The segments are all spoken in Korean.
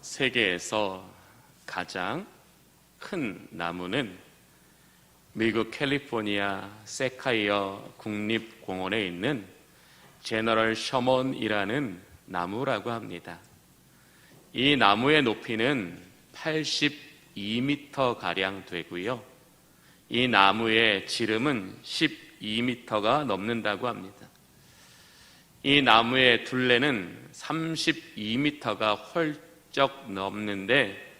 세계에서 가장 큰 나무는 미국 캘리포니아 세카이어 국립공원에 있는 제너럴 셔먼이라는 나무라고 합니다. 이 나무의 높이는 82m가량 되고요. 이 나무의 지름은 12m가 넘는다고 합니다. 이 나무의 둘레는 32m가 훌쩍 넘는데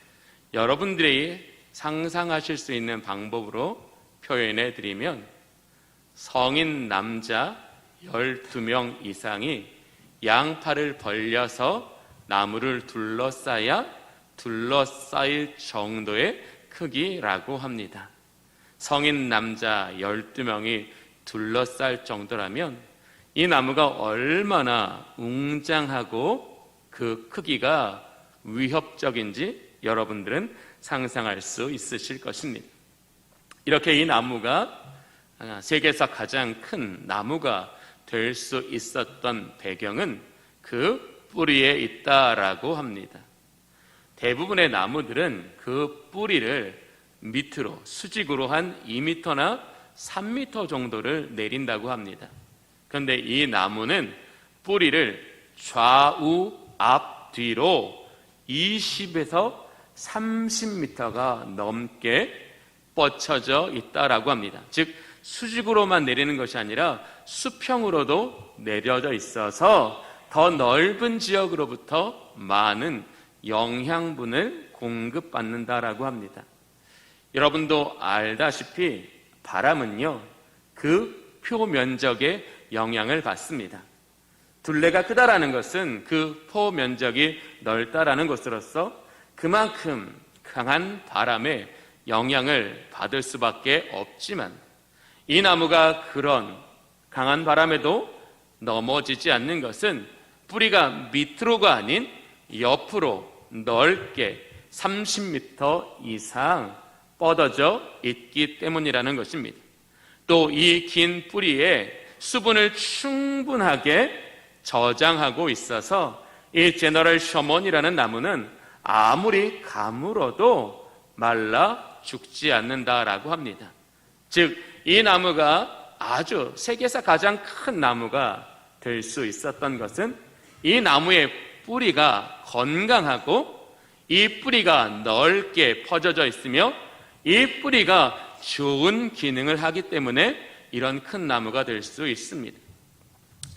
여러분들이 상상하실 수 있는 방법으로 표현해 드리면 성인 남자 12명 이상이 양팔을 벌려서 나무를 둘러싸일 정도의 크기라고 합니다. 성인 남자 12명이 둘러쌀 정도라면 이 나무가 얼마나 웅장하고 그 크기가 위협적인지 여러분들은 상상할 수 있으실 것입니다. 이렇게 이 나무가 세계에서 가장 큰 나무가 될 수 있었던 배경은 그 뿌리에 있다라고 합니다. 대부분의 나무들은 그 뿌리를 밑으로 수직으로 한 2m나 3m 정도를 내린다고 합니다. 그런데 이 나무는 뿌리를 좌우 앞뒤로 20에서 30m가 넘게 뻗쳐져 있다라고 합니다. 즉 수직으로만 내리는 것이 아니라 수평으로도 내려져 있어서 더 넓은 지역으로부터 많은 영양분을 공급받는다라고 합니다. 여러분도 알다시피 바람은요, 그 표면적에 영향을 받습니다. 둘레가 크다라는 것은 그 포면적이 넓다라는 것으로서 그만큼 강한 바람에 영향을 받을 수밖에 없지만 이 나무가 그런 강한 바람에도 넘어지지 않는 것은 뿌리가 밑으로가 아닌 옆으로 넓게 30m 이상 뻗어져 있기 때문이라는 것입니다. 또 이 긴 뿌리에 수분을 충분하게 저장하고 있어서 이 제너럴 셔먼이라는 나무는 아무리 가물어도 말라 죽지 않는다라고 합니다. 즉, 이 나무가 아주 세계에서 가장 큰 나무가 될 수 있었던 것은 이 나무의 뿌리가 건강하고 이 뿌리가 넓게 퍼져져 있으며 이 뿌리가 좋은 기능을 하기 때문에 이런 큰 나무가 될 수 있습니다.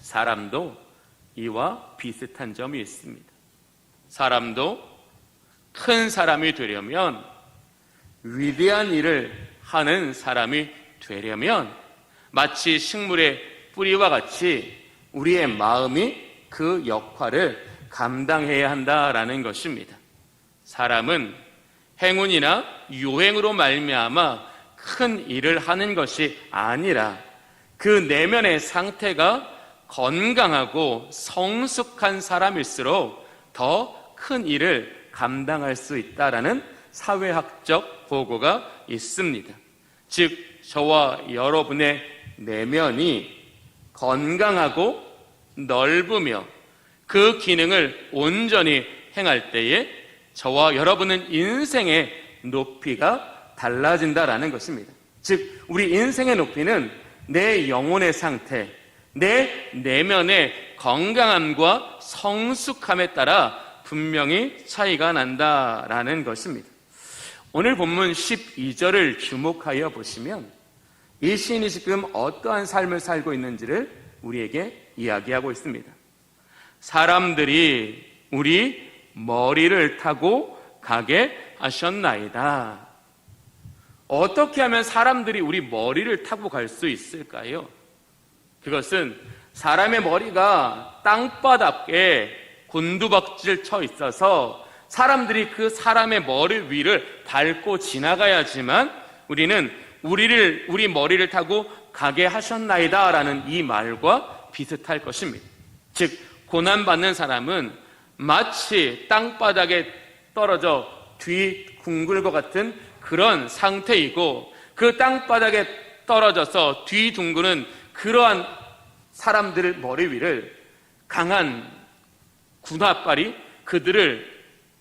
사람도 이와 비슷한 점이 있습니다. 사람도 큰 사람이 되려면, 위대한 일을 하는 사람이 되려면 마치 식물의 뿌리와 같이 우리의 마음이 그 역할을 감당해야 한다라는 것입니다. 사람은 행운이나 요행으로 말미암아 큰 일을 하는 것이 아니라 그 내면의 상태가 건강하고 성숙한 사람일수록 더 큰 일을 감당할 수 있다라는 사회학적 보고가 있습니다. 즉, 저와 여러분의 내면이 건강하고 넓으며 그 기능을 온전히 행할 때에 저와 여러분은 인생의 높이가 달라진다라는 것입니다. 즉, 우리 인생의 높이는 내 영혼의 상태, 내 내면의 건강함과 성숙함에 따라 분명히 차이가 난다라는 것입니다. 오늘 본문 12절을 주목하여 보시면 이 시인이 지금 어떠한 삶을 살고 있는지를 우리에게 이야기하고 있습니다. 사람들이 우리 머리를 타고 가게 하셨나이다. 어떻게 하면 사람들이 우리 머리를 타고 갈 수 있을까요? 그것은 사람의 머리가 땅바닥에 곤두박질 쳐 있어서 사람들이 그 사람의 머리 위를 밟고 지나가야지만 우리는 우리 머리를 타고 가게 하셨나이다 라는 이 말과 비슷할 것입니다. 즉, 고난받는 사람은 마치 땅바닥에 떨어져 뒤궁글 것 같은 그런 상태이고, 그 땅바닥에 떨어져서 뒤둥그는 그러한 사람들의 머리 위를 강한 군화발이 그들을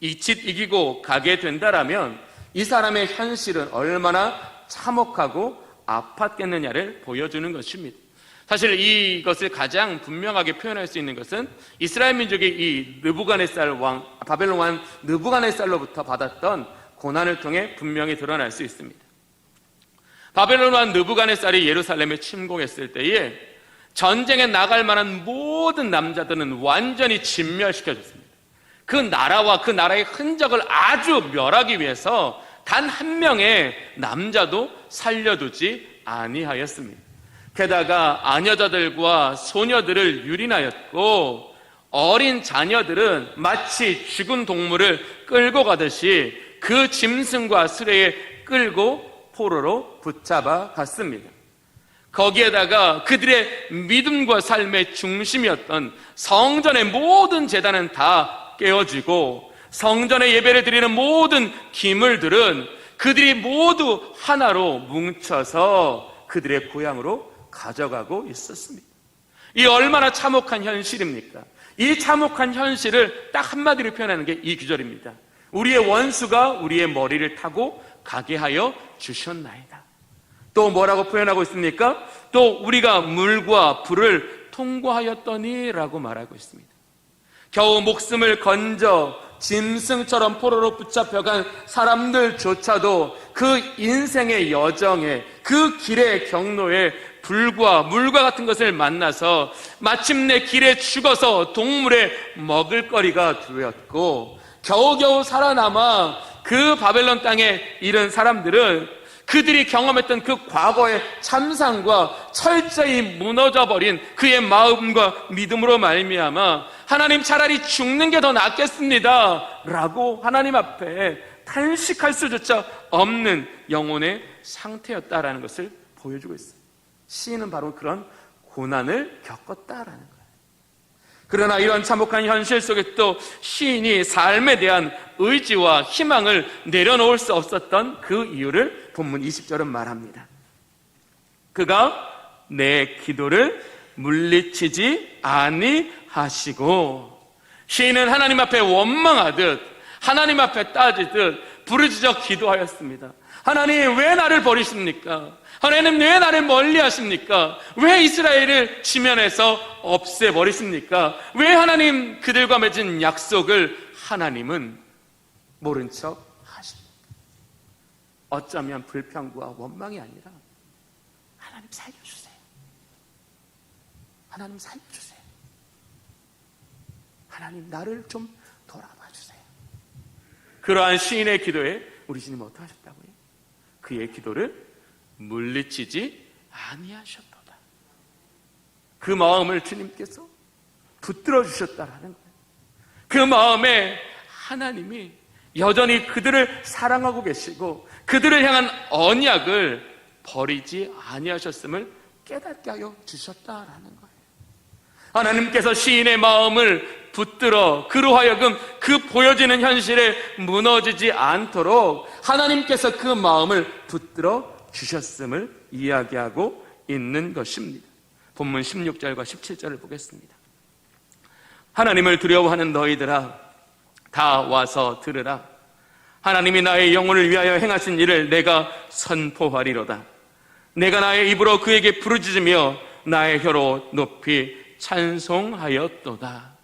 이칫 이기고 가게 된다라면 이 사람의 현실은 얼마나 참혹하고 아팠겠느냐를 보여주는 것입니다. 사실 이것을 가장 분명하게 표현할 수 있는 것은 이스라엘 민족이 이 느부갓네살 왕, 바벨론 왕 느부갓네살로부터 받았던 고난을 통해 분명히 드러날 수 있습니다. 바벨론 왕 느부갓네살이 예루살렘에 침공했을 때에 전쟁에 나갈 만한 모든 남자들은 완전히 진멸시켜졌습니다. 그 나라와 그 나라의 흔적을 아주 멸하기 위해서 단 한 명의 남자도 살려두지 아니하였습니다. 게다가 아녀자들과 소녀들을 유린하였고 어린 자녀들은 마치 죽은 동물을 끌고 가듯이 그 짐승과 수레에 끌고 포로로 붙잡아 갔습니다. 거기에다가 그들의 믿음과 삶의 중심이었던 성전의 모든 제단은 다 깨어지고 성전에 예배를 드리는 모든 기물들은 그들이 모두 하나로 뭉쳐서 그들의 고향으로 가져가고 있었습니다. 이 얼마나 참혹한 현실입니까? 이 참혹한 현실을 딱 한마디로 표현하는 게 이 구절입니다. 우리의 원수가 우리의 머리를 타고 가게 하여 주셨나이다. 또 뭐라고 표현하고 있습니까? 또 우리가 물과 불을 통과하였더니 라고 말하고 있습니다. 겨우 목숨을 건져 짐승처럼 포로로 붙잡혀간 사람들조차도 그 인생의 여정에 그 길의 경로에 불과 물과 같은 것을 만나서 마침내 길에 죽어서 동물의 먹을거리가 되었고 겨우겨우 살아남아 그 바벨론 땅에 이른 사람들은 그들이 경험했던 그 과거의 참상과 철저히 무너져버린 그의 마음과 믿음으로 말미암아 하나님 차라리 죽는 게 더 낫겠습니다 라고 하나님 앞에 탄식할 수조차 없는 영혼의 상태였다라는 것을 보여주고 있어요. 시인은 바로 그런 고난을 겪었다라는 거예요. 그러나 이런 참혹한 현실 속에 또 시인이 삶에 대한 의지와 희망을 내려놓을 수 없었던 그 이유를 본문 20절은 말합니다. 그가 내 기도를 물리치지 아니하시고, 시인은 하나님 앞에 원망하듯 하나님 앞에 따지듯 부르짖어 기도하였습니다. 하나님 왜 나를 버리십니까? 하나님 왜 나를 멀리 하십니까? 왜 이스라엘을 지면에서 없애버리십니까? 왜 하나님 그들과 맺은 약속을 하나님은 모른 척 하십니까? 어쩌면 불평과 원망이 아니라 하나님 살려주세요. 하나님 살려주세요. 하나님 나를 좀 돌아봐 주세요. 그러한 시인의 기도에 우리 주님 어떻게 하셨다고요? 그의 기도를 물리치지 아니하셨도다. 그 마음을 주님께서 붙들어 주셨다라는 거예요. 그 마음에 하나님이 여전히 그들을 사랑하고 계시고 그들을 향한 언약을 버리지 아니하셨음을 깨닫게 하여 주셨다라는 거예요. 하나님께서 시인의 마음을 붙들어 그로 하여금 그 보여지는 현실에 무너지지 않도록 하나님께서 그 마음을 붙들어 주셨음을 이야기하고 있는 것입니다. 본문 16절과 17절을 보겠습니다. 하나님을 두려워하는 너희들아 다 와서 들으라. 하나님이 나의 영혼을 위하여 행하신 일을 내가 선포하리로다. 내가 나의 입으로 그에게 부르짖으며 나의 혀로 높이 찬송하였도다.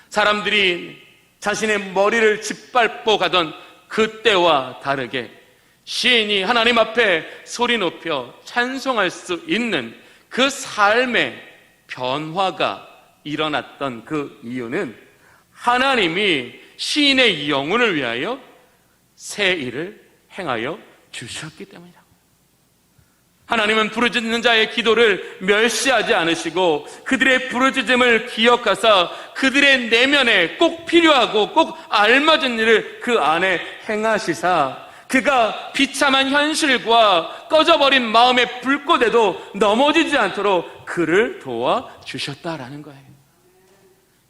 사람들이 자신의 머리를 짓밟고 가던 그때와 다르게 시인이 하나님 앞에 소리 높여 찬송할 수 있는 그 삶의 변화가 일어났던 그 이유는 하나님이 시인의 영혼을 위하여 새 일을 행하여 주셨기 때문이다. 하나님은 부르짖는 자의 기도를 멸시하지 않으시고 그들의 부르짖음을 기억하사 그들의 내면에 꼭 필요하고 꼭 알맞은 일을 그 안에 행하시사 그가 비참한 현실과 꺼져버린 마음의 불꽃에도 넘어지지 않도록 그를 도와주셨다라는 거예요.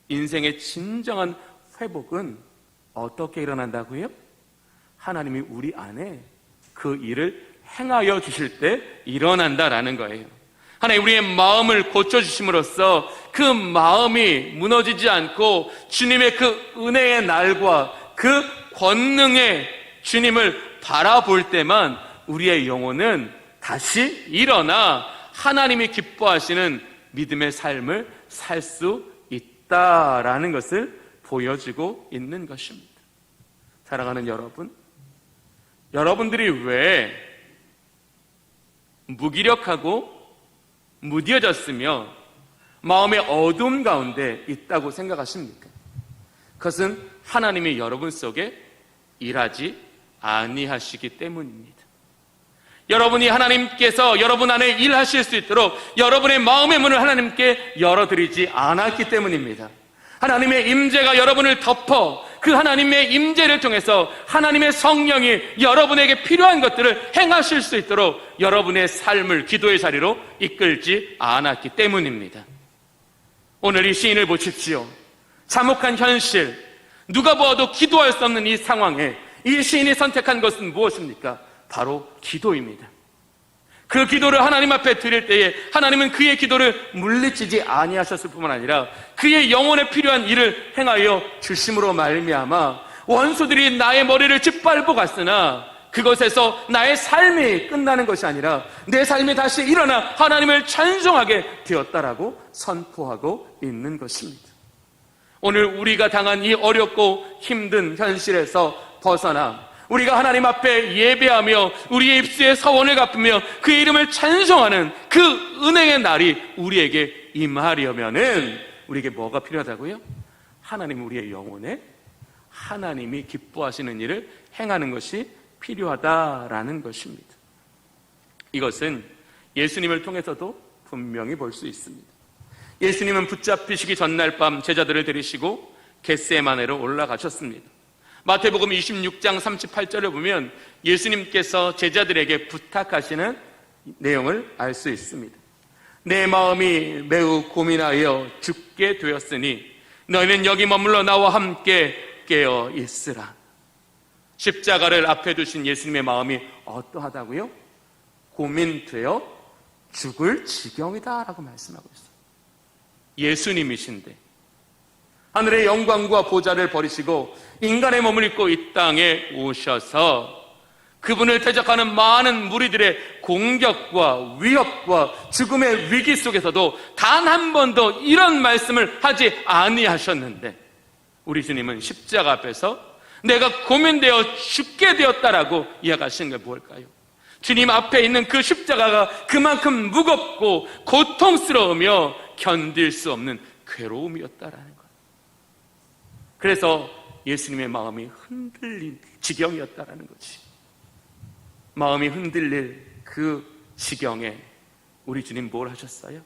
인생의 진정한 회복은 어떻게 일어난다고요? 하나님이 우리 안에 그 일을 행하여 주실 때 일어난다라는 거예요. 하나님 우리의 마음을 고쳐주심으로써 그 마음이 무너지지 않고 주님의 그 은혜의 날과 그 권능의 주님을 바라볼 때만 우리의 영혼은 다시 일어나 하나님이 기뻐하시는 믿음의 삶을 살 수 있다라는 것을 보여주고 있는 것입니다. 사랑하는 여러분, 여러분들이 왜 무기력하고 무뎌졌으며 마음의 어두움 가운데 있다고 생각하십니까? 그것은 하나님이 여러분 속에 일하지 아니하시기 때문입니다. 여러분이 하나님께서 여러분 안에 일하실 수 있도록 여러분의 마음의 문을 하나님께 열어드리지 않았기 때문입니다. 하나님의 임재가 여러분을 덮어 그 하나님의 임재를 통해서 하나님의 성령이 여러분에게 필요한 것들을 행하실 수 있도록 여러분의 삶을 기도의 자리로 이끌지 않았기 때문입니다. 오늘 이 시인을 보십시오. 참혹한 현실, 누가 보아도 기도할 수 없는 이 상황에 이 시인이 선택한 것은 무엇입니까? 바로 기도입니다. 그 기도를 하나님 앞에 드릴 때에 하나님은 그의 기도를 물리치지 아니하셨을 뿐만 아니라 그의 영혼에 필요한 일을 행하여 주심으로 말미암아 원수들이 나의 머리를 짓밟고 갔으나 그것에서 나의 삶이 끝나는 것이 아니라 내 삶이 다시 일어나 하나님을 찬송하게 되었다라고 선포하고 있는 것입니다. 오늘 우리가 당한 이 어렵고 힘든 현실에서 벗어나 우리가 하나님 앞에 예배하며 우리의 입술에 서원을 갚으며 그의 이름을 찬송하는 그 은혜의 날이 우리에게 임하려면은 우리에게 뭐가 필요하다고요? 하나님 우리의 영혼에 하나님이 기뻐하시는 일을 행하는 것이 필요하다라는 것입니다. 이것은 예수님을 통해서도 분명히 볼 수 있습니다. 예수님은 붙잡히시기 전날 밤 제자들을 데리시고 겟세마네로 올라가셨습니다. 마태복음 26장 38절을 보면 예수님께서 제자들에게 부탁하시는 내용을 알 수 있습니다. 내 마음이 매우 고민하여 죽게 되었으니 너희는 여기 머물러 나와 함께 깨어 있으라. 십자가를 앞에 두신 예수님의 마음이 어떠하다고요? 고민되어 죽을 지경이다라고 말씀하고 있어요. 예수님이신데 하늘의 영광과 보좌를 버리시고 인간의 몸을 입고 이 땅에 오셔서 그분을 대적하는 많은 무리들의 공격과 위협과 죽음의 위기 속에서도 단 한 번도 이런 말씀을 하지 아니하셨는데 우리 주님은 십자가 앞에서 내가 고민되어 죽게 되었다라고 이야기하시는 게 뭘까요? 주님 앞에 있는 그 십자가가 그만큼 무겁고 고통스러우며 견딜 수 없는 괴로움이었다라는 거예요. 그래서 예수님의 마음이 흔들린 지경이었다라는 거지. 마음이 흔들릴 그 지경에 우리 주님 뭘 하셨어요?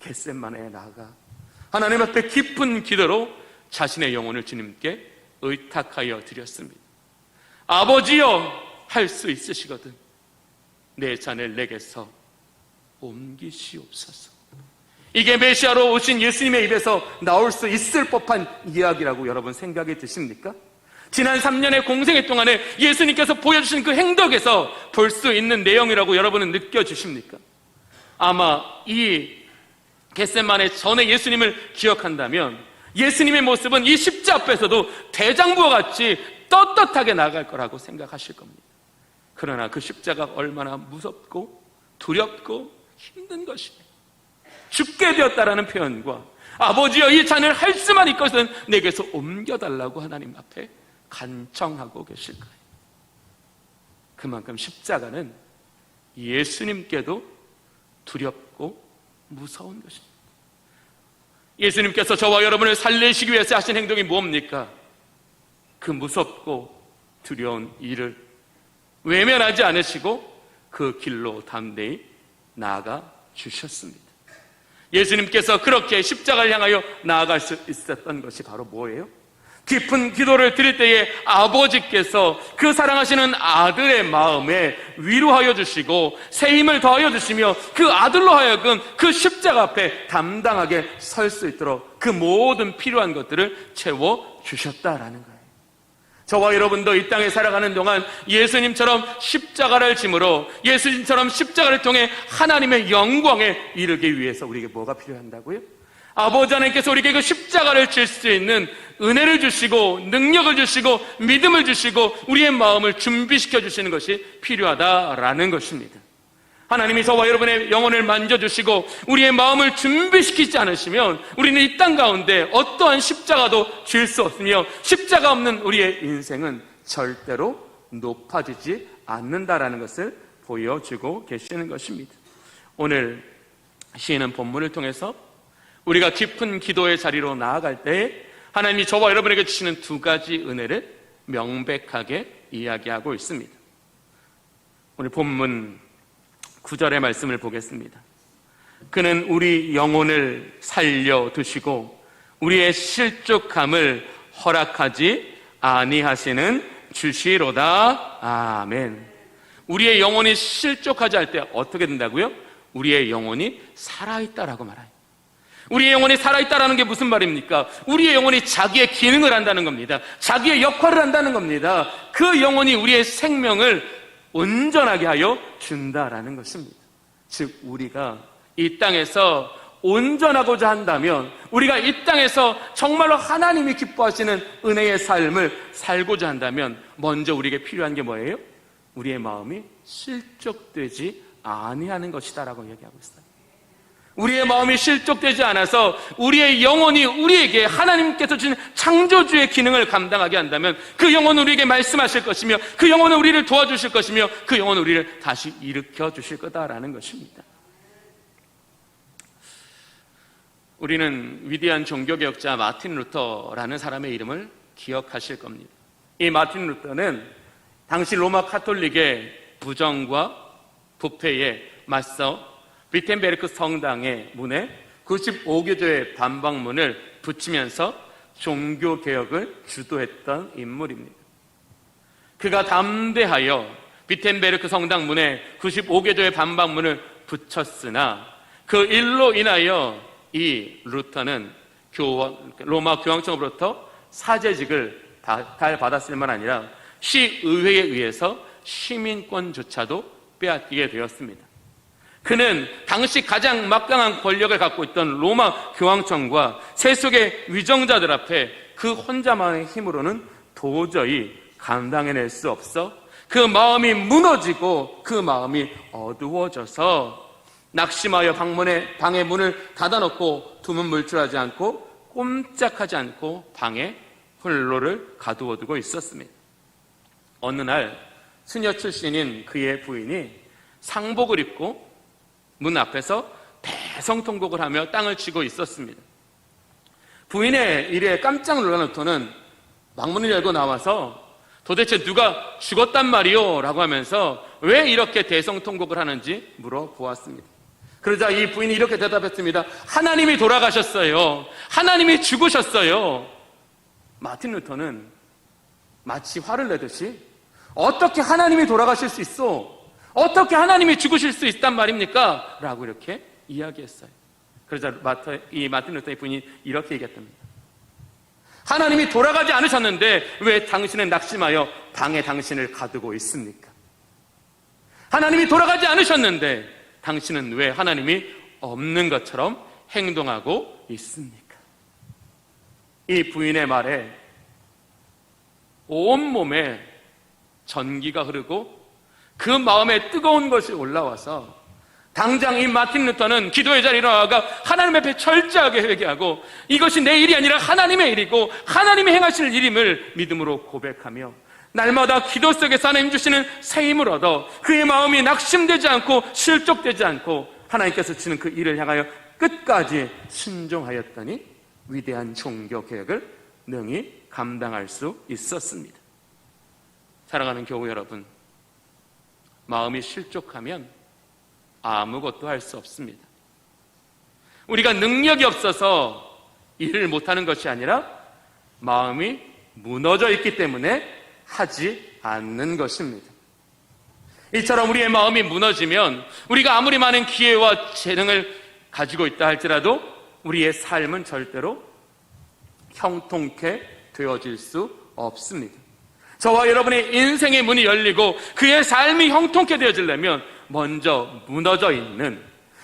겟세마네에 나아가 하나님 앞에 깊은 기도로 자신의 영혼을 주님께 의탁하여 드렸습니다. 아버지여, 할 수 있으시거든 내 잔을 내게서 옮기시옵소서. 이게 메시아로 오신 예수님의 입에서 나올 수 있을 법한 이야기라고 여러분 생각이 드십니까? 지난 3년의 공생애 동안에 예수님께서 보여주신 그 행덕에서 볼 수 있는 내용이라고 여러분은 느껴지십니까? 아마 이 겟세마네 전에 예수님을 기억한다면 예수님의 모습은 이 십자 앞에서도 대장부와 같이 떳떳하게 나갈 거라고 생각하실 겁니다. 그러나 그 십자가가 얼마나 무섭고 두렵고 힘든 것이에요. 죽게 되었다라는 표현과 아버지여 이 잔을 할 수만 있거든 내게서 옮겨달라고 하나님 앞에 간청하고 계실 거예요. 그만큼 십자가는 예수님께도 두렵고 무서운 것입니다. 예수님께서 저와 여러분을 살리시기 위해서 하신 행동이 뭡니까? 그 무섭고 두려운 일을 외면하지 않으시고 그 길로 담대히 나아가 주셨습니다. 예수님께서 그렇게 십자가를 향하여 나아갈 수 있었던 것이 바로 뭐예요? 깊은 기도를 드릴 때에 아버지께서 그 사랑하시는 아들의 마음에 위로하여 주시고 새 힘을 더하여 주시며 그 아들로 하여금 그 십자가 앞에 담당하게 설 수 있도록 그 모든 필요한 것들을 채워주셨다라는 거예요. 저와 여러분도 이 땅에 살아가는 동안 예수님처럼 십자가를 짐으로 예수님처럼 십자가를 통해 하나님의 영광에 이르기 위해서 우리에게 뭐가 필요한다고요? 아버지 하나님께서 우리에게 그 십자가를 질 수 있는 은혜를 주시고 능력을 주시고 믿음을 주시고 우리의 마음을 준비시켜 주시는 것이 필요하다라는 것입니다. 하나님이 저와 여러분의 영혼을 만져주시고 우리의 마음을 준비시키지 않으시면 우리는 이 땅 가운데 어떠한 십자가도 질 수 없으며 십자가 없는 우리의 인생은 절대로 높아지지 않는다라는 것을 보여주고 계시는 것입니다. 오늘 시인은 본문을 통해서 우리가 깊은 기도의 자리로 나아갈 때 하나님이 저와 여러분에게 주시는 두 가지 은혜를 명백하게 이야기하고 있습니다. 오늘 본문 9절의 말씀을 보겠습니다. 그는 우리 영혼을 살려두시고 우리의 실족함을 허락하지 아니하시는 주시로다. 아멘. 우리의 영혼이 실족하지 할 때 어떻게 된다고요? 우리의 영혼이 살아있다라고 말해요. 우리의 영혼이 살아있다라는 게 무슨 말입니까? 우리의 영혼이 자기의 기능을 한다는 겁니다. 자기의 역할을 한다는 겁니다. 그 영혼이 우리의 생명을 온전하게 하여 준다라는 것입니다. 즉 우리가 이 땅에서 온전하고자 한다면, 우리가 이 땅에서 정말로 하나님이 기뻐하시는 은혜의 삶을 살고자 한다면 먼저 우리에게 필요한 게 뭐예요? 우리의 마음이 실족되지 아니하는 것이다라고 얘기하고 있어요. 우리의 마음이 실족되지 않아서 우리의 영혼이 우리에게 하나님께서 주신 창조주의 기능을 감당하게 한다면 그 영혼은 우리에게 말씀하실 것이며 그 영혼은 우리를 도와주실 것이며 그 영혼은 우리를 다시 일으켜 주실 거다라는 것입니다. 우리는 위대한 종교개혁자 마틴 루터라는 사람의 이름을 기억하실 겁니다. 이 마틴 루터는 당시 로마 카톨릭의 부정과 부패에 맞서 비텐베르크 성당의 문에 95개조의 반박문을 붙이면서 종교개혁을 주도했던 인물입니다. 그가 담대하여 비텐베르크 성당 문에 95개조의 반박문을 붙였으나 그 일로 인하여 이 루터는 로마 교황청으로부터 사제직을 받았을 뿐만 아니라 시의회에 의해서 시민권조차도 빼앗기게 되었습니다. 그는 당시 가장 막강한 권력을 갖고 있던 로마 교황청과 세속의 위정자들 앞에 그 혼자만의 힘으로는 도저히 감당해낼 수 없어 그 마음이 무너지고 그 마음이 어두워져서 낙심하여 방의 문을 닫아놓고 두문 물출하지 않고 꼼짝하지 않고 방에 홀로를 가두어두고 있었습니다. 어느 날 수녀 출신인 그의 부인이 상복을 입고 문 앞에서 대성통곡을 하며 땅을 치고 있었습니다. 부인의 일에 깜짝 놀란 루터는 방문을 열고 나와서 도대체 누가 죽었단 말이요? 라고 하면서 왜 이렇게 대성통곡을 하는지 물어보았습니다. 그러자 이 부인이 이렇게 대답했습니다. 하나님이 돌아가셨어요. 하나님이 죽으셨어요. 마틴 루터는 마치 화를 내듯이 어떻게 하나님이 돌아가실 수 있어? 어떻게 하나님이 죽으실 수 있단 말입니까? 라고 이렇게 이야기했어요. 그러자 이 마틴 루터의 부인이 이렇게 얘기했답니다. 하나님이 돌아가지 않으셨는데 왜 당신은 낙심하여 방에 당신을 가두고 있습니까? 하나님이 돌아가지 않으셨는데 당신은 왜 하나님이 없는 것처럼 행동하고 있습니까? 이 부인의 말에 온몸에 전기가 흐르고 그 마음에 뜨거운 것이 올라와서 당장 이 마틴 루터는 기도의 자리로 나아가 하나님 앞에 철저하게 회개하고 이것이 내 일이 아니라 하나님의 일이고 하나님이 행하실 일임을 믿음으로 고백하며 날마다 기도 속에서 하나님 주시는 새 힘을 얻어 그의 마음이 낙심되지 않고 실족되지 않고 하나님께서 주시는 그 일을 향하여 끝까지 순종하였더니 위대한 종교개혁을 능히 감당할 수 있었습니다. 사랑하는 교우 여러분, 마음이 실족하면 아무것도 할 수 없습니다. 우리가 능력이 없어서 일을 못하는 것이 아니라 마음이 무너져 있기 때문에 하지 않는 것입니다. 이처럼 우리의 마음이 무너지면 우리가 아무리 많은 기회와 재능을 가지고 있다 할지라도 우리의 삶은 절대로 형통케 되어질 수 없습니다. 저와 여러분의 인생의 문이 열리고 그의 삶이 형통케 되어지려면 먼저 무너져 있는,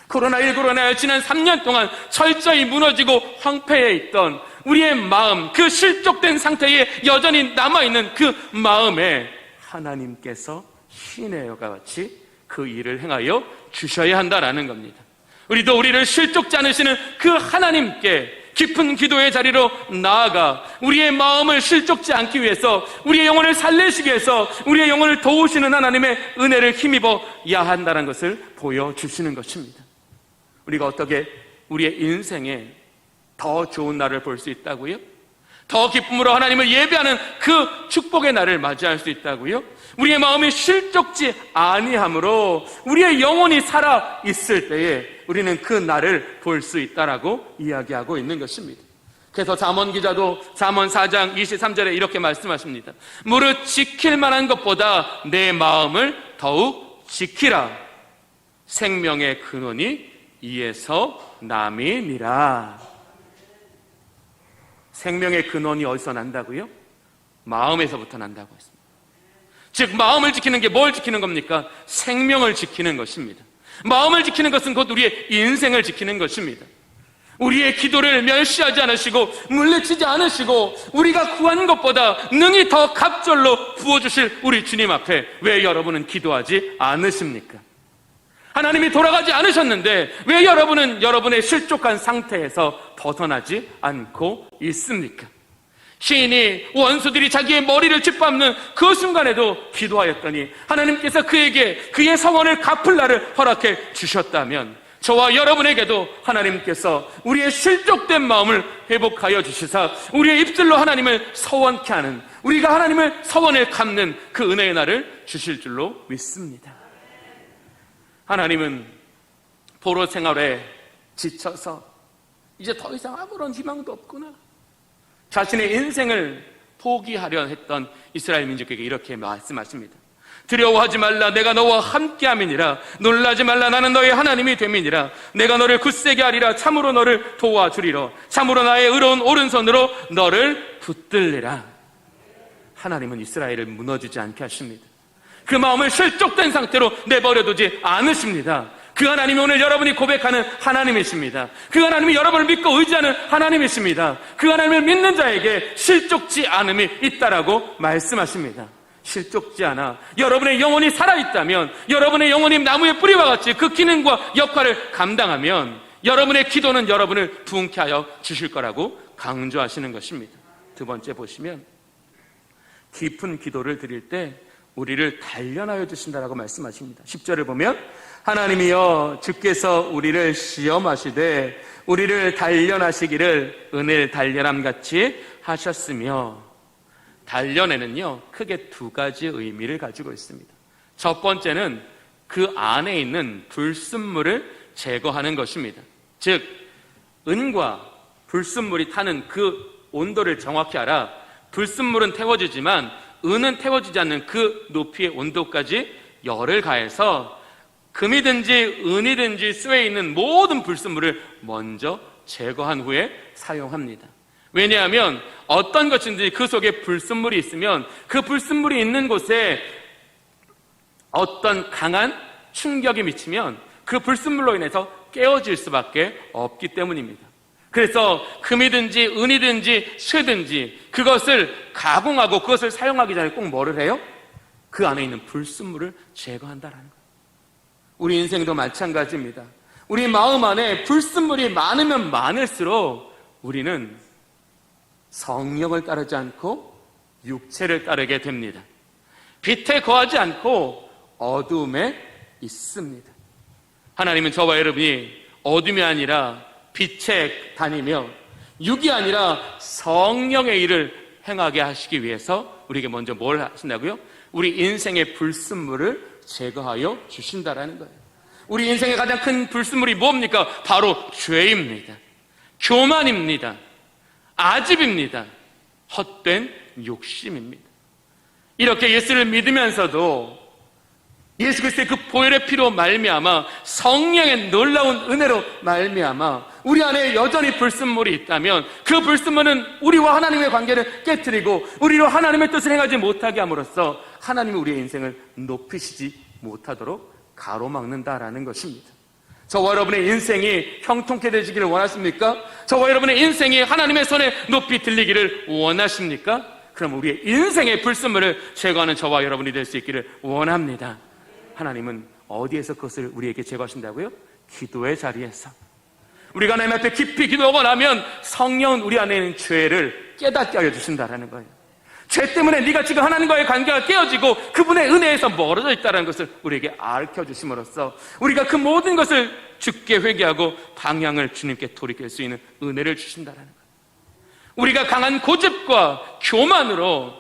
코로나19로 인하여 지난 3년 동안 철저히 무너지고 황폐해 있던 우리의 마음, 그 실족된 상태에 여전히 남아있는 그 마음에 하나님께서 시내와 같이 그 일을 행하여 주셔야 한다라는 겁니다. 우리도 우리를 실족지 않으시는 그 하나님께 깊은 기도의 자리로 나아가 우리의 마음을 실족지 않기 위해서, 우리의 영혼을 살리시기 위해서 우리의 영혼을 도우시는 하나님의 은혜를 힘입어야 한다는 것을 보여주시는 것입니다. 우리가 어떻게 우리의 인생에 더 좋은 날을 볼 수 있다고요? 더 기쁨으로 하나님을 예배하는 그 축복의 날을 맞이할 수 있다고요? 우리의 마음이 실족지 아니함으로 우리의 영혼이 살아 있을 때에 우리는 그 날을 볼 수 있다라고 이야기하고 있는 것입니다. 그래서 잠언 기자도 잠언 4장 23절에 이렇게 말씀하십니다. 무릇 지킬 만한 것보다 내 마음을 더욱 지키라. 생명의 근원이 이에서 남이니라. 생명의 근원이 어디서 난다고요? 마음에서부터 난다고 했습니다. 즉 마음을 지키는 게 뭘 지키는 겁니까? 생명을 지키는 것입니다. 마음을 지키는 것은 곧 우리의 인생을 지키는 것입니다. 우리의 기도를 멸시하지 않으시고 물리치지 않으시고 우리가 구한 것보다 능히 더 갑절로 부어주실 우리 주님 앞에 왜 여러분은 기도하지 않으십니까? 하나님이 돌아가지 않으셨는데 왜 여러분은 여러분의 실족한 상태에서 벗어나지 않고 있습니까? 시인이 원수들이 자기의 머리를 짓밟는 그 순간에도 기도하였더니 하나님께서 그에게 그의 성원을 갚을 날을 허락해 주셨다면 저와 여러분에게도 하나님께서 우리의 실족된 마음을 회복하여 주시사 우리의 입술로 하나님을 서원케 하는, 우리가 하나님을 서원을 갚는 그 은혜의 날을 주실 줄로 믿습니다. 하나님은 포로 생활에 지쳐서 이제 더 이상 아무런 희망도 없구나, 자신의 인생을 포기하려 했던 이스라엘 민족에게 이렇게 말씀하십니다. 두려워하지 말라, 내가 너와 함께함이니라. 놀라지 말라, 나는 너의 하나님이 됨이니라. 내가 너를 굳세게 하리라. 참으로 너를 도와주리라. 참으로 나의 의로운 오른손으로 너를 붙들리라. 하나님은 이스라엘을 무너지지 않게 하십니다. 그 마음을 실족된 상태로 내버려두지 않으십니다. 그 하나님이 오늘 여러분이 고백하는 하나님이십니다. 그 하나님이 여러분을 믿고 의지하는 하나님이십니다. 그 하나님을 믿는 자에게 실족지 않음이 있다라고 말씀하십니다. 실족지 않아 여러분의 영혼이 살아있다면, 여러분의 영혼이 나무의 뿌리와 같이 그 기능과 역할을 감당하면 여러분의 기도는 여러분을 부흥케 하여 주실 거라고 강조하시는 것입니다. 두 번째 보시면 깊은 기도를 드릴 때 우리를 단련하여 주신다라고 말씀하십니다. 10절을 보면 하나님이여 주께서 우리를 시험하시되 우리를 단련하시기를 은혜를 단련함같이 하셨으며, 단련에는요 크게 두 가지 의미를 가지고 있습니다. 첫 번째는 그 안에 있는 불순물을 제거하는 것입니다. 즉 은과 불순물이 타는 그 온도를 정확히 알아 불순물은 태워지지만 은은 태워지지 않는 그 높이의 온도까지 열을 가해서 금이든지 은이든지 쇠에 있는 모든 불순물을 먼저 제거한 후에 사용합니다. 왜냐하면 어떤 것인지 그 속에 불순물이 있으면 그 불순물이 있는 곳에 어떤 강한 충격이 미치면 그 불순물로 인해서 깨어질 수밖에 없기 때문입니다. 그래서 금이든지 은이든지 쇠든지 그것을 가공하고 그것을 사용하기 전에 꼭 뭐를 해요? 그 안에 있는 불순물을 제거한다라는 거예요. 우리 인생도 마찬가지입니다. 우리 마음 안에 불순물이 많으면 많을수록 우리는 성령을 따르지 않고 육체를 따르게 됩니다. 빛에 거하지 않고 어두움에 있습니다. 하나님은 저와 여러분이 어둠이 아니라 빛에 다니며 육이 아니라 성령의 일을 행하게 하시기 위해서 우리에게 먼저 뭘 하신다고요? 우리 인생의 불순물을 제거하여 주신다라는 거예요. 우리 인생의 가장 큰 불순물이 뭡니까? 바로 죄입니다. 교만입니다. 아집입니다. 헛된 욕심입니다. 이렇게 예수를 믿으면서도 예수 그리스도의 그 보혈의 피로 말미암아 성령의 놀라운 은혜로 말미암아 우리 안에 여전히 불순물이 있다면 그 불순물은 우리와 하나님의 관계를 깨뜨리고 우리로 하나님의 뜻을 행하지 못하게 함으로써 하나님이 우리의 인생을 높이시지 못하도록 가로막는다라는 것입니다. 저와 여러분의 인생이 형통케 되시기를 원하십니까? 저와 여러분의 인생이 하나님의 손에 높이 들리기를 원하십니까? 그럼 우리의 인생의 불순물을 제거하는 저와 여러분이 될 수 있기를 원합니다. 하나님은 어디에서 그것을 우리에게 제거하신다고요? 기도의 자리에서. 우리가 하나님 앞에 깊이 기도하고 나면 성령은 우리 안에 있는 죄를 깨닫게 하여 주신다는 거예요. 죄 때문에 네가 지금 하나님과의 관계가 깨어지고 그분의 은혜에서 멀어져 있다는 것을 우리에게 알려주심으로써 우리가 그 모든 것을 주께 회개하고 방향을 주님께 돌이킬 수 있는 은혜를 주신다는 거예요. 우리가 강한 고집과 교만으로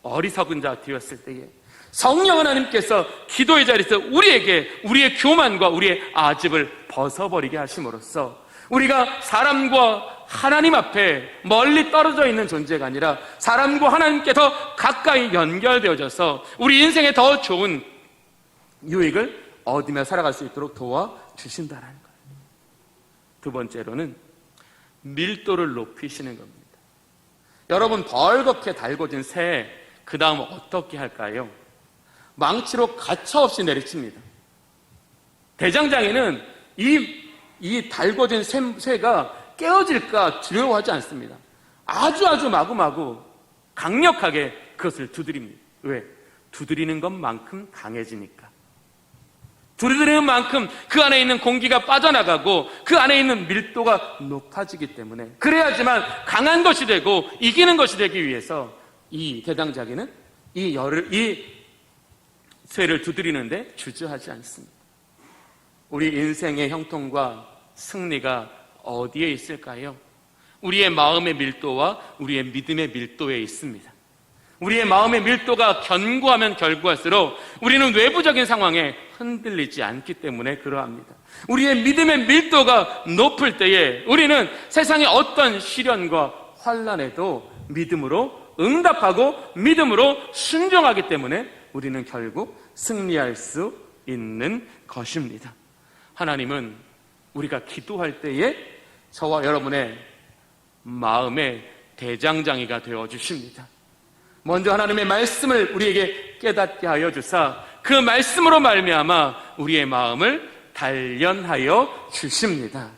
어리석은 자 되었을 때에 성령 하나님께서 기도의 자리에서 우리에게 우리의 교만과 우리의 아집을 벗어버리게 하심으로써 우리가 사람과 하나님 앞에 멀리 떨어져 있는 존재가 아니라 사람과 하나님께 더 가까이 연결되어져서 우리 인생에 더 좋은 유익을 얻으며 살아갈 수 있도록 도와주신다는 거예요. 두 번째로는 밀도를 높이시는 겁니다. 여러분, 벌겋게 달궈진 새, 그 다음 어떻게 할까요? 망치로 가차없이 내리칩니다. 대장장이는 이 달궈진 쇠가 깨어질까 두려워하지 않습니다. 아주 마구마구 강력하게 그것을 두드립니다. 왜? 두드리는 것만큼 강해지니까. 두드리는 만큼 그 안에 있는 공기가 빠져나가고 그 안에 있는 밀도가 높아지기 때문에, 그래야지만 강한 것이 되고 이기는 것이 되기 위해서 이 대장장이는 이 쇠를 두드리는데 주저하지 않습니다. 우리 인생의 형통과 승리가 어디에 있을까요? 우리의 마음의 밀도와 우리의 믿음의 밀도에 있습니다. 우리의 마음의 밀도가 견고하면 견고할수록 우리는 외부적인 상황에 흔들리지 않기 때문에 그러합니다. 우리의 믿음의 밀도가 높을 때에 우리는 세상의 어떤 시련과 환난에도 믿음으로 응답하고 믿음으로 순종하기 때문에 우리는 결국 승리할 수 있는 것입니다. 하나님은 우리가 기도할 때에 저와 여러분의 마음의 대장장이가 되어주십니다. 먼저 하나님의 말씀을 우리에게 깨닫게 하여 주사 그 말씀으로 말미암아 우리의 마음을 단련하여 주십니다.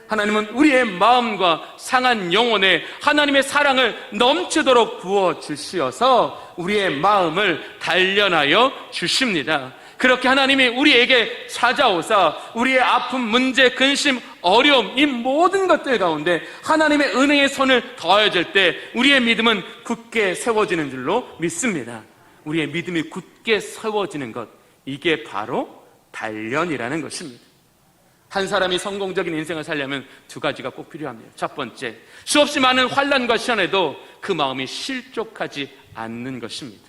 하나님은 우리의 마음과 상한 영혼에 하나님의 사랑을 넘치도록 부어주시어서 우리의 마음을 단련하여 주십니다. 그렇게 하나님이 우리에게 찾아오사 우리의 아픔, 문제, 근심, 어려움, 이 모든 것들 가운데 하나님의 은혜의 손을 더해줄 때 우리의 믿음은 굳게 세워지는 줄로 믿습니다. 우리의 믿음이 굳게 세워지는 것, 이게 바로 단련이라는 것입니다. 한 사람이 성공적인 인생을 살려면 두 가지가 꼭 필요합니다. 첫 번째, 수없이 많은 환난과 시련에도 그 마음이 실족하지 않는 것입니다.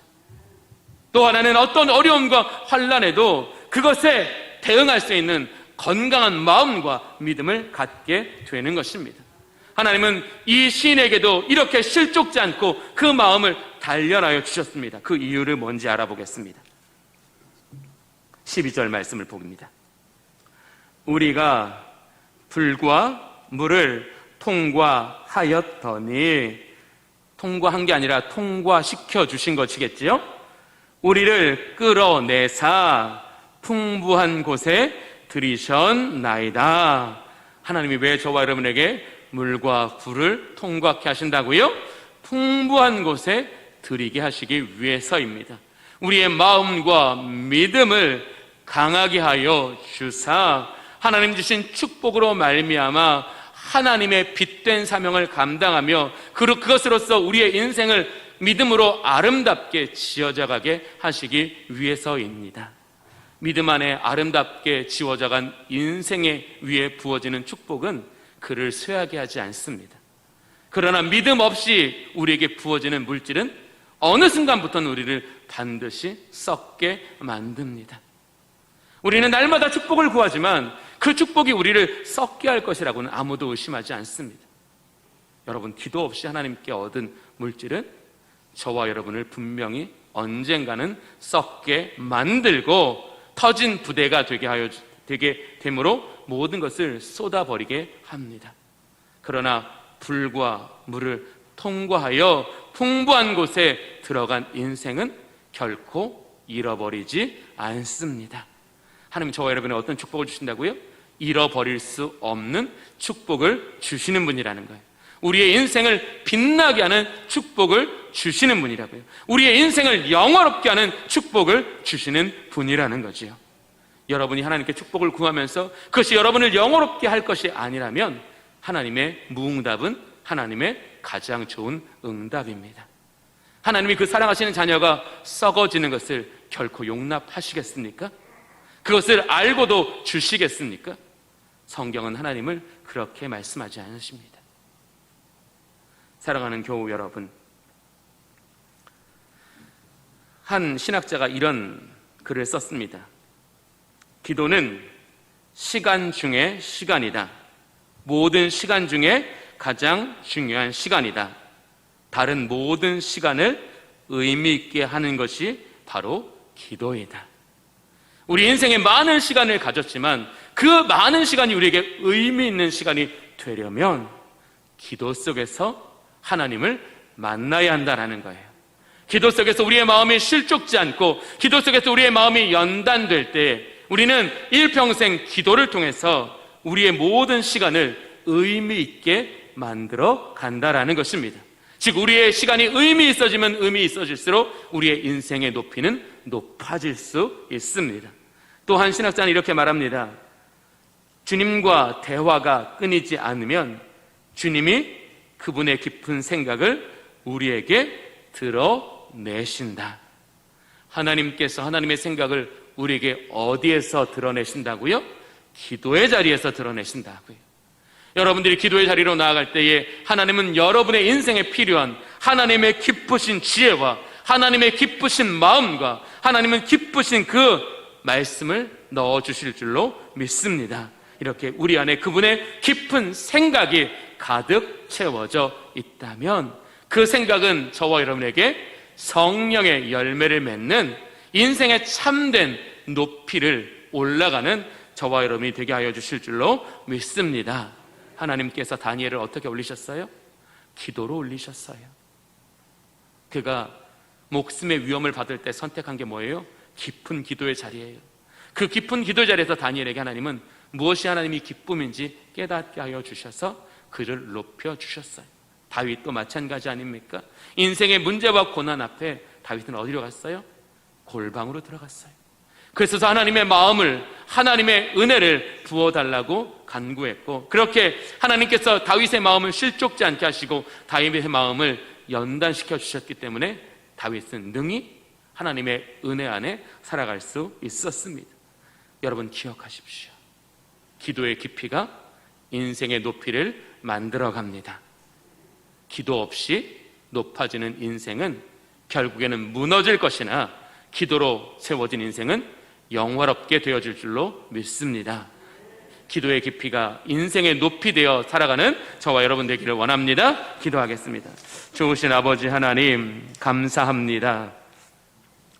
또 하나는 어떤 어려움과 환난에도 그것에 대응할 수 있는 건강한 마음과 믿음을 갖게 되는 것입니다. 하나님은 이 시인에게도 이렇게 실족지 않고 그 마음을 단련하여 주셨습니다. 그 이유를 뭔지 알아보겠습니다. 12절 말씀을 봅니다. 우리가 불과 물을 통과하였더니, 통과한 게 아니라 통과시켜 주신 것이겠지요? 우리를 끌어내사 풍부한 곳에 들이셨나이다. 하나님이 왜 저와 여러분에게 물과 불을 통과케 하신다고요? 풍부한 곳에 들이게 하시기 위해서입니다. 우리의 마음과 믿음을 강하게 하여 주사 하나님 주신 축복으로 말미암아 하나님의 빛된 사명을 감당하며 그것으로서 우리의 인생을 믿음으로 아름답게 지어져가게 하시기 위해서입니다. 믿음 안에 아름답게 지어져간 인생의 위에 부어지는 축복은 그를 쇠하게 하지 않습니다. 그러나 믿음 없이 우리에게 부어지는 물질은 어느 순간부터는 우리를 반드시 썩게 만듭니다. 우리는 날마다 축복을 구하지만 그 축복이 우리를 썩게 할 것이라고는 아무도 의심하지 않습니다. 여러분, 기도 없이 하나님께 얻은 물질은 저와 여러분을 분명히 언젠가는 썩게 만들고 터진 부대가 되게 되므로 모든 것을 쏟아버리게 합니다. 그러나 불과 물을 통과하여 풍부한 곳에 들어간 인생은 결코 잃어버리지 않습니다. 하나님 저와 여러분의 어떤 축복을 주신다고요? 잃어버릴 수 없는 축복을 주시는 분이라는 거예요. 우리의 인생을 빛나게 하는 축복을 주시는 분이라고요. 우리의 인생을 영화롭게 하는 축복을 주시는 분이라는 거지요. 여러분이 하나님께 축복을 구하면서 그것이 여러분을 영화롭게 할 것이 아니라면 하나님의 무응답은 하나님의 가장 좋은 응답입니다. 하나님이 그 사랑하시는 자녀가 썩어지는 것을 결코 용납하시겠습니까? 그것을 알고도 주시겠습니까? 성경은 하나님을 그렇게 말씀하지 않으십니다. 사랑하는 교우 여러분, 한 신학자가 이런 글을 썼습니다. 기도는 시간 중에 시간이다. 모든 시간 중에 가장 중요한 시간이다. 다른 모든 시간을 의미 있게 하는 것이 바로 기도이다. 우리 인생에 많은 시간을 가졌지만 그 많은 시간이 우리에게 의미 있는 시간이 되려면 기도 속에서 하나님을 만나야 한다는 거예요. 기도 속에서 우리의 마음이 실족지 않고 기도 속에서 우리의 마음이 연단될 때 우리는 일평생 기도를 통해서 우리의 모든 시간을 의미 있게 만들어 간다라는 것입니다. 즉 우리의 시간이 의미 있어지면 의미 있어질수록 우리의 인생의 높이는 높아질 수 있습니다. 또 한 신학자는 이렇게 말합니다. 주님과 대화가 끊이지 않으면 주님이 그분의 깊은 생각을 우리에게 드러내신다. 하나님께서 하나님의 생각을 우리에게 어디에서 드러내신다고요? 기도의 자리에서 드러내신다고요. 여러분들이 기도의 자리로 나아갈 때에 하나님은 여러분의 인생에 필요한 하나님의 기쁘신 지혜와 하나님의 기쁘신 마음과 하나님은 기쁘신 그 말씀을 넣어주실 줄로 믿습니다. 이렇게 우리 안에 그분의 깊은 생각이 가득 채워져 있다면 그 생각은 저와 여러분에게 성령의 열매를 맺는 인생의 참된 높이를 올라가는 저와 여러분이 되게 하여 주실 줄로 믿습니다. 하나님께서 다니엘을 어떻게 올리셨어요? 기도로 올리셨어요. 그가 목숨의 위험을 받을 때 선택한 게 뭐예요? 깊은 기도의 자리예요. 그 깊은 기도의 자리에서 다니엘에게 하나님은 무엇이 하나님이 기쁨인지 깨닫게 하여 주셔서 그를 높여주셨어요. 다윗도 마찬가지 아닙니까? 인생의 문제와 고난 앞에 다윗은 어디로 갔어요? 골방으로 들어갔어요. 그래서 하나님의 마음을, 하나님의 은혜를 부어달라고 간구했고, 그렇게 하나님께서 다윗의 마음을 실족지 않게 하시고 다윗의 마음을 연단시켜 주셨기 때문에 다윗은 능히 하나님의 은혜 안에 살아갈 수 있었습니다. 여러분 기억하십시오. 기도의 깊이가 인생의 높이를 만들어 갑니다. 기도 없이 높아지는 인생은 결국에는 무너질 것이나 기도로 세워진 인생은 영화롭게 되어질 줄로 믿습니다. 기도의 깊이가 인생의 높이 되어 살아가는 저와 여러분 되기를 원합니다. 기도하겠습니다. 좋으신 아버지 하나님 감사합니다.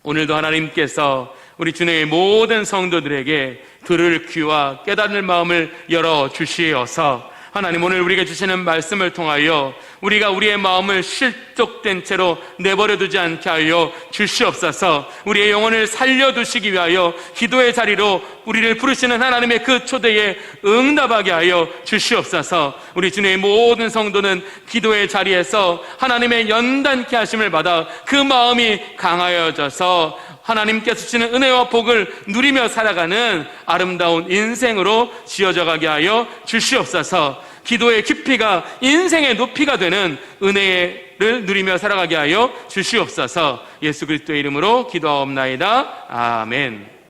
오늘도 하나님께서 우리 주님의 모든 성도들에게 들을 귀와 깨닫는 마음을 열어주시어서 하나님 오늘 우리에게 주시는 말씀을 통하여 우리가 우리의 마음을 실족된 채로 내버려두지 않게 하여 주시옵소서. 우리의 영혼을 살려두시기 위하여 기도의 자리로 우리를 부르시는 하나님의 그 초대에 응답하게 하여 주시옵소서. 우리 주님의 모든 성도는 기도의 자리에서 하나님의 연단케 하심을 받아 그 마음이 강하여져서 하나님께서 주시는 은혜와 복을 누리며 살아가는 아름다운 인생으로 지어져 가게 하여 주시옵소서. 기도의 깊이가 인생의 높이가 되는 은혜를 누리며 살아가게 하여 주시옵소서. 예수 그리스도의 이름으로 기도하옵나이다. 아멘.